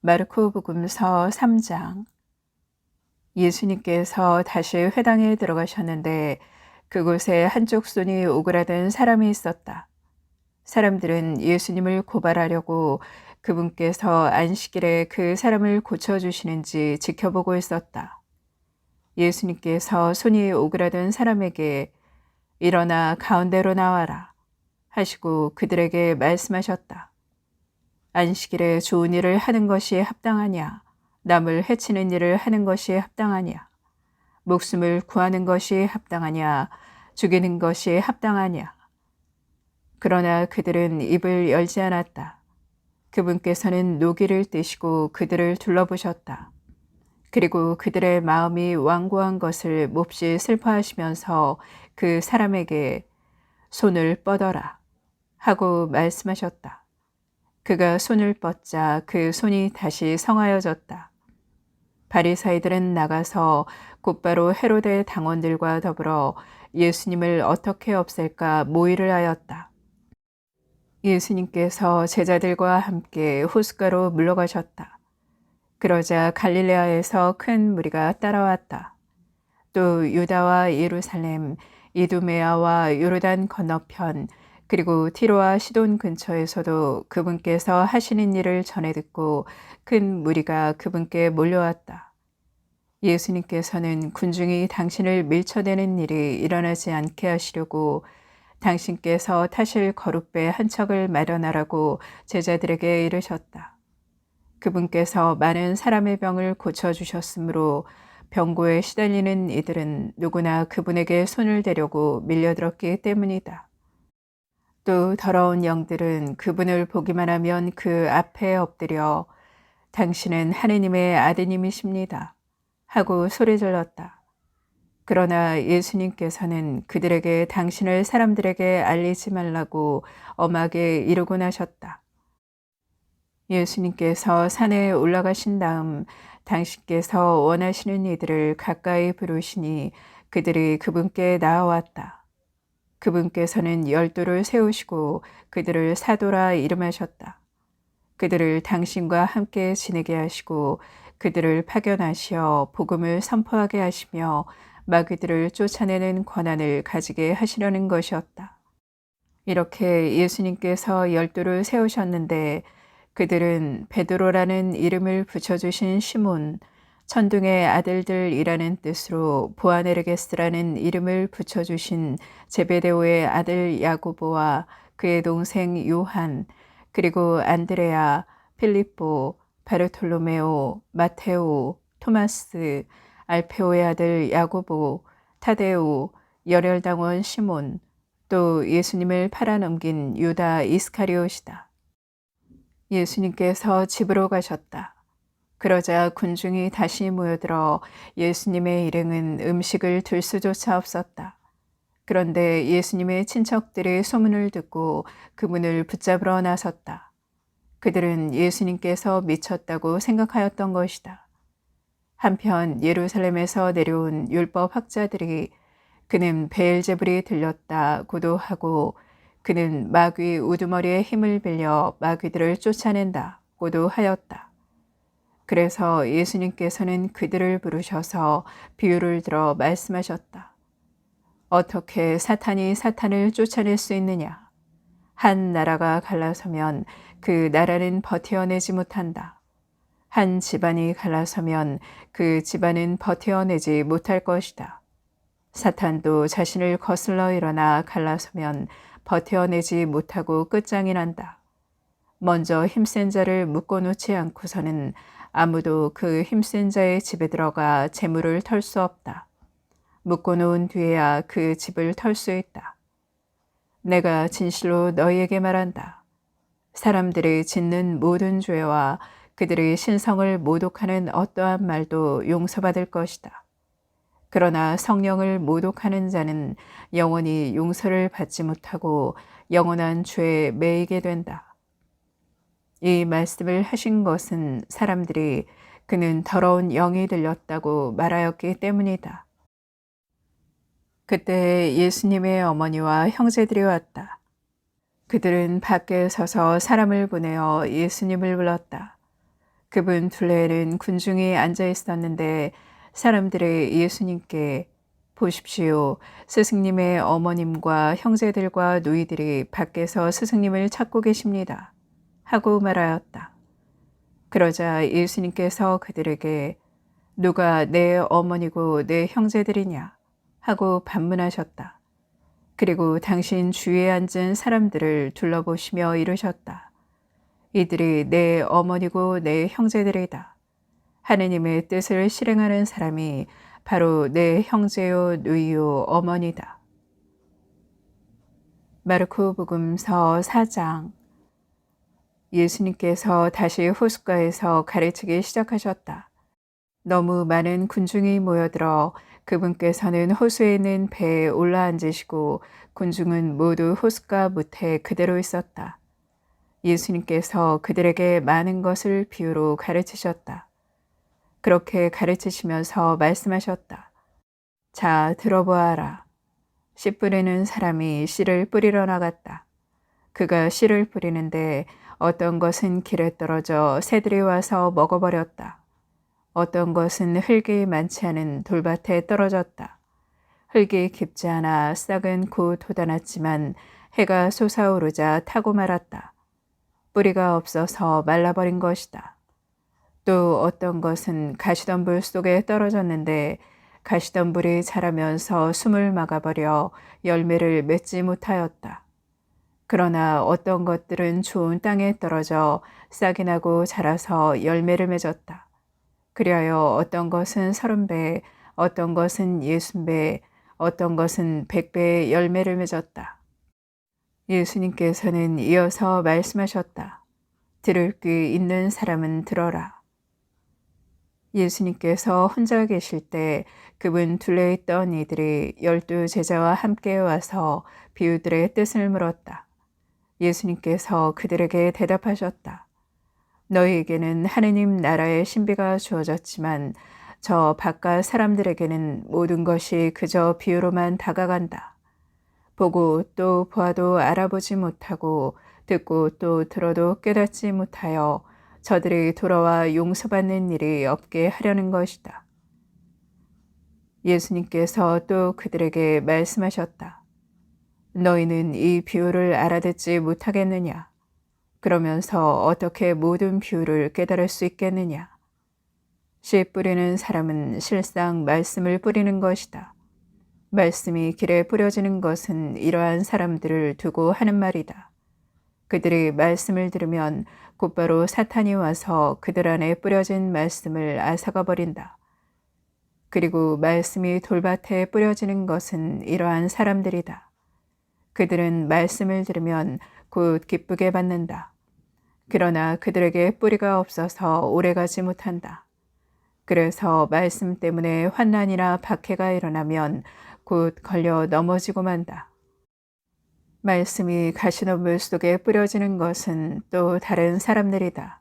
마르코복음서 3장. 예수님께서 다시 회당에 들어가셨는데 그곳에 한쪽 손이 오그라든 사람이 있었다. 사람들은 예수님을 고발하려고 그분께서 안식일에 그 사람을 고쳐주시는지 지켜보고 있었다. 예수님께서 손이 오그라든 사람에게 일어나 가운데로 나와라 하시고 그들에게 말씀하셨다. 안식일에 좋은 일을 하는 것이 합당하냐? 남을 해치는 일을 하는 것이 합당하냐? 목숨을 구하는 것이 합당하냐? 죽이는 것이 합당하냐? 그러나 그들은 입을 열지 않았다. 그분께서는 노기를 떼시고 그들을 둘러보셨다. 그리고 그들의 마음이 완고한 것을 몹시 슬퍼하시면서 그 사람에게 손을 뻗어라 하고 말씀하셨다. 그가 손을 뻗자 그 손이 다시 성하여졌다. 바리사이들은 나가서 곧바로 헤로데 당원들과 더불어 예수님을 어떻게 없앨까 모의를 하였다. 예수님께서 제자들과 함께 호숫가로 물러가셨다. 그러자 갈릴레아에서 큰 무리가 따라왔다. 또 유다와 예루살렘, 이두메아와 요르단 건너편, 그리고 티로와 시돈 근처에서도 그분께서 하시는 일을 전해 듣고 큰 무리가 그분께 몰려왔다. 예수님께서는 군중이 당신을 밀쳐내는 일이 일어나지 않게 하시려고 당신께서 타실 거룻배 한 척을 마련하라고 제자들에게 이르셨다. 그분께서 많은 사람의 병을 고쳐주셨으므로 병고에 시달리는 이들은 누구나 그분에게 손을 대려고 밀려들었기 때문이다. 또 더러운 영들은 그분을 보기만 하면 그 앞에 엎드려 당신은 하느님의 아드님이십니다 하고 소리질렀다. 그러나 예수님께서는 그들에게 당신을 사람들에게 알리지 말라고 엄하게 이르고 나셨다. 예수님께서 산에 올라가신 다음 당신께서 원하시는 이들을 가까이 부르시니 그들이 그분께 나아왔다. 그분께서는 12를 세우시고 그들을 사도라 이름하셨다. 그들을 당신과 함께 지내게 하시고 그들을 파견하시어 복음을 선포하게 하시며 마귀들을 쫓아내는 권한을 가지게 하시려는 것이었다. 이렇게 예수님께서 12를 세우셨는데 그들은 베드로라는 이름을 붙여주신 시몬, 천둥의 아들들이라는 뜻으로 보아네르게스라는 이름을 붙여주신 제베데오의 아들 야고보와 그의 동생 요한, 그리고 안드레아, 필립보, 바르톨로메오, 마테오, 토마스, 알페오의 아들 야고보, 타데오, 열혈당원 시몬, 또 예수님을 팔아넘긴 유다 이스카리옷이다. 예수님께서 집으로 가셨다. 그러자 군중이 다시 모여들어 예수님의 일행은 음식을 들 수조차 없었다. 그런데 예수님의 친척들이 소문을 듣고 그분을 붙잡으러 나섰다. 그들은 예수님께서 미쳤다고 생각하였던 것이다. 한편 예루살렘에서 내려온 율법 학자들이 그는 베엘제불이 들렸다고도 하고 그는 마귀 우두머리의 힘을 빌려 마귀들을 쫓아낸다고도 하였다. 그래서 예수님께서는 그들을 부르셔서 비유를 들어 말씀하셨다. 어떻게 사탄이 사탄을 쫓아낼 수 있느냐? 한 나라가 갈라서면 그 나라는 버텨내지 못한다. 한 집안이 갈라서면 그 집안은 버텨내지 못할 것이다. 사탄도 자신을 거슬러 일어나 갈라서면 버텨내지 못하고 끝장이 난다. 먼저 힘센 자를 묶어놓지 않고서는 아무도 그 힘센 자의 집에 들어가 재물을 털 수 없다. 묶어놓은 뒤에야 그 집을 털 수 있다. 내가 진실로 너희에게 말한다. 사람들이 짓는 모든 죄와 그들의 신성을 모독하는 어떠한 말도 용서받을 것이다. 그러나 성령을 모독하는 자는 영원히 용서를 받지 못하고 영원한 죄에 매이게 된다. 이 말씀을 하신 것은 사람들이 그는 더러운 영이 들렸다고 말하였기 때문이다. 그때 예수님의 어머니와 형제들이 왔다. 그들은 밖에 서서 사람을 보내어 예수님을 불렀다. 그분 둘레에는 군중이 앉아 있었는데 사람들이 예수님께 보십시오. 스승님의 어머님과 형제들과 누이들이 밖에서 스승님을 찾고 계십니다. 하고 말하였다. 그러자 예수님께서 그들에게 누가 내 어머니고 내 형제들이냐 하고 반문하셨다. 그리고 당신 주위에 앉은 사람들을 둘러보시며 이르셨다. 이들이 내 어머니고 내 형제들이다. 하느님의 뜻을 실행하는 사람이 바로 내 형제요 누이요 어머니다. 마르코 복음서 4장. 예수님께서 다시 호숫가에서 가르치기 시작하셨다. 너무 많은 군중이 모여들어 그분께서는 호수에 있는 배에 올라앉으시고 군중은 모두 호숫가 못에 그대로 있었다. 예수님께서 그들에게 많은 것을 비유로 가르치셨다. 그렇게 가르치시면서 말씀하셨다. 자, 들어보아라. 씨 뿌리는 사람이 씨를 뿌리러 나갔다. 그가 씨를 뿌리는데 어떤 것은 길에 떨어져 새들이 와서 먹어버렸다. 어떤 것은 흙이 많지 않은 돌밭에 떨어졌다. 흙이 깊지 않아 싹은 곧 돋아났지만 해가 솟아오르자 타고 말았다. 뿌리가 없어서 말라버린 것이다. 또 어떤 것은 가시덤불 속에 떨어졌는데 가시덤불이 자라면서 숨을 막아버려 열매를 맺지 못하였다. 그러나 어떤 것들은 좋은 땅에 떨어져 싹이 나고 자라서 열매를 맺었다. 그리하여 어떤 것은 30배, 어떤 것은 60배, 어떤 것은 100배의 열매를 맺었다. 예수님께서는 이어서 말씀하셨다. 들을 귀 있는 사람은 들어라. 예수님께서 혼자 계실 때 그분 둘레에 있던 이들이 12 제자와 함께 와서 비유들의 뜻을 물었다. 예수님께서 그들에게 대답하셨다. 너희에게는 하느님 나라의 신비가 주어졌지만 저 바깥 사람들에게는 모든 것이 그저 비유로만 다가간다. 보고 또 보아도 알아보지 못하고 듣고 또 들어도 깨닫지 못하여 저들이 돌아와 용서받는 일이 없게 하려는 것이다. 예수님께서 또 그들에게 말씀하셨다. 너희는 이 비유를 알아듣지 못하겠느냐? 그러면서 어떻게 모든 비유를 깨달을 수 있겠느냐? 씨 뿌리는 사람은 실상 말씀을 뿌리는 것이다. 말씀이 길에 뿌려지는 것은 이러한 사람들을 두고 하는 말이다. 그들이 말씀을 들으면 곧바로 사탄이 와서 그들 안에 뿌려진 말씀을 앗아가 버린다. 그리고 말씀이 돌밭에 뿌려지는 것은 이러한 사람들이다. 그들은 말씀을 들으면 곧 기쁘게 받는다. 그러나 그들에게 뿌리가 없어서 오래가지 못한다. 그래서 말씀 때문에 환난이나 박해가 일어나면 곧 걸려 넘어지고 만다. 말씀이 가시덤불 속에 뿌려지는 것은 또 다른 사람들이다.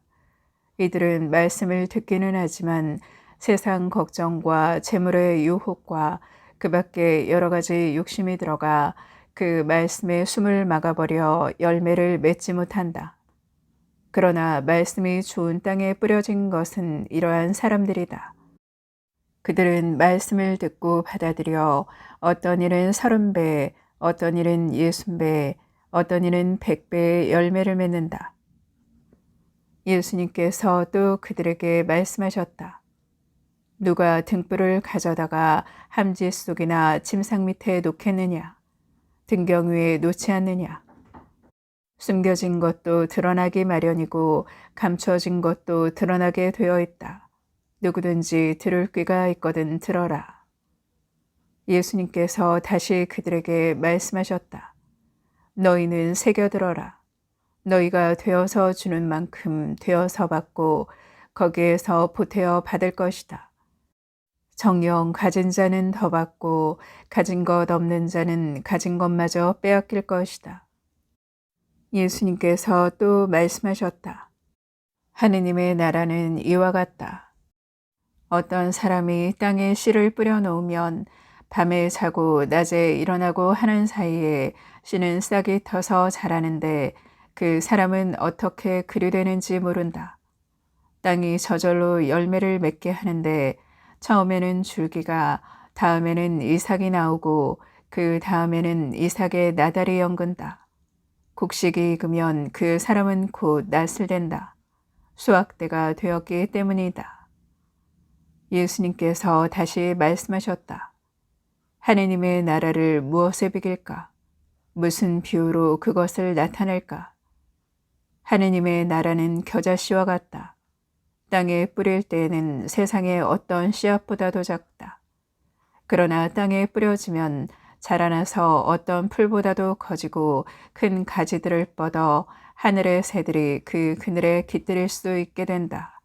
이들은 말씀을 듣기는 하지만 세상 걱정과 재물의 유혹과 그 밖에 여러 가지 욕심이 들어가 그 말씀의 숨을 막아버려 열매를 맺지 못한다. 그러나 말씀이 좋은 땅에 뿌려진 것은 이러한 사람들이다. 그들은 말씀을 듣고 받아들여 어떤 일은 30배, 어떤 일은 60배, 어떤 일은 100배의 열매를 맺는다. 예수님께서 또 그들에게 말씀하셨다. 누가 등불을 가져다가 함지 속이나 침상 밑에 놓겠느냐? 등경 위에 놓지 않느냐? 숨겨진 것도 드러나기 마련이고 감춰진 것도 드러나게 되어 있다. 누구든지 들을 귀가 있거든 들어라. 예수님께서 다시 그들에게 말씀하셨다. 너희는 새겨들어라. 너희가 되어서 주는 만큼 되어서 받고 거기에서 보태어 받을 것이다. 정녕 가진 자는 더 받고 가진 것 없는 자는 가진 것마저 빼앗길 것이다. 예수님께서 또 말씀하셨다. 하느님의 나라는 이와 같다. 어떤 사람이 땅에 씨를 뿌려 놓으면 밤에 자고 낮에 일어나고 하는 사이에 씨는 싹이 터서 자라는데 그 사람은 어떻게 그리 되는지 모른다. 땅이 저절로 열매를 맺게 하는데 처음에는 줄기가, 다음에는 이삭이 나오고 그 다음에는 이삭의 나달이 연근다. 곡식이 익으면 그 사람은 곧 낫을 된다. 수확때가 되었기 때문이다. 예수님께서 다시 말씀하셨다. 하느님의 나라를 무엇에 비길까? 무슨 비유로 그것을 나타낼까? 하느님의 나라는 겨자씨와 같다. 땅에 뿌릴 때에는 세상의 어떤 씨앗보다도 작다. 그러나 땅에 뿌려지면 자라나서 어떤 풀보다도 커지고 큰 가지들을 뻗어 하늘의 새들이 그 그늘에 깃들일 수 있게 된다.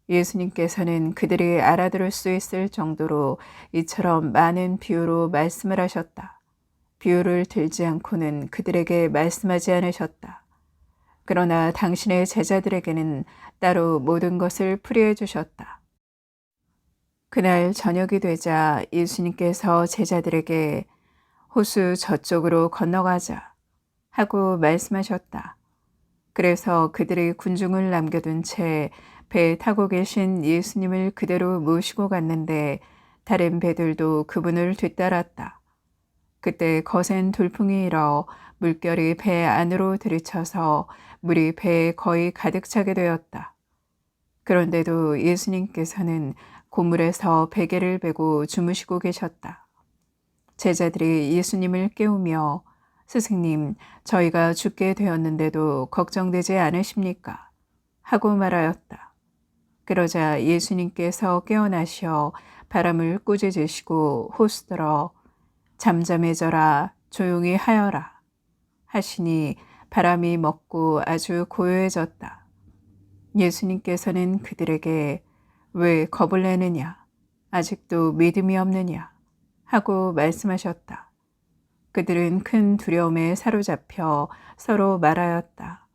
예수님께서는 그들이 알아들을 수 있을 정도로 이처럼 많은 비유로 말씀을 하셨다. 비유를 들지 않고는 그들에게 말씀하지 않으셨다. 그러나 당신의 제자들에게는 따로 모든 것을 풀이해 주셨다. 그날 저녁이 되자 예수님께서 제자들에게 호수 저쪽으로 건너가자 하고 말씀하셨다. 그래서 그들이 군중을 남겨둔 채 배에 타고 계신 예수님을 그대로 모시고 갔는데 다른 배들도 그분을 뒤따랐다. 그때 거센 돌풍이 일어 물결이 배 안으로 들이쳐서 물이 배에 거의 가득 차게 되었다. 그런데도 예수님께서는 고물에서 베개를 베고 주무시고 계셨다. 제자들이 예수님을 깨우며 스승님, 저희가 죽게 되었는데도 걱정되지 않으십니까? 하고 말하였다. 그러자 예수님께서 깨어나셔 바람을 꾸짖으시고 호수들어 잠잠해져라, 조용히 하여라 하시니 바람이 멎고 아주 고요해졌다. 예수님께서는 그들에게 왜 겁을 내느냐? 아직도 믿음이 없느냐? 하고 말씀하셨다. 그들은 큰 두려움에 사로잡혀 서로 말하였다.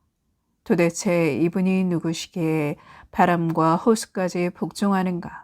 도대체 이분이 누구시기에 바람과 호수까지 복종하는가?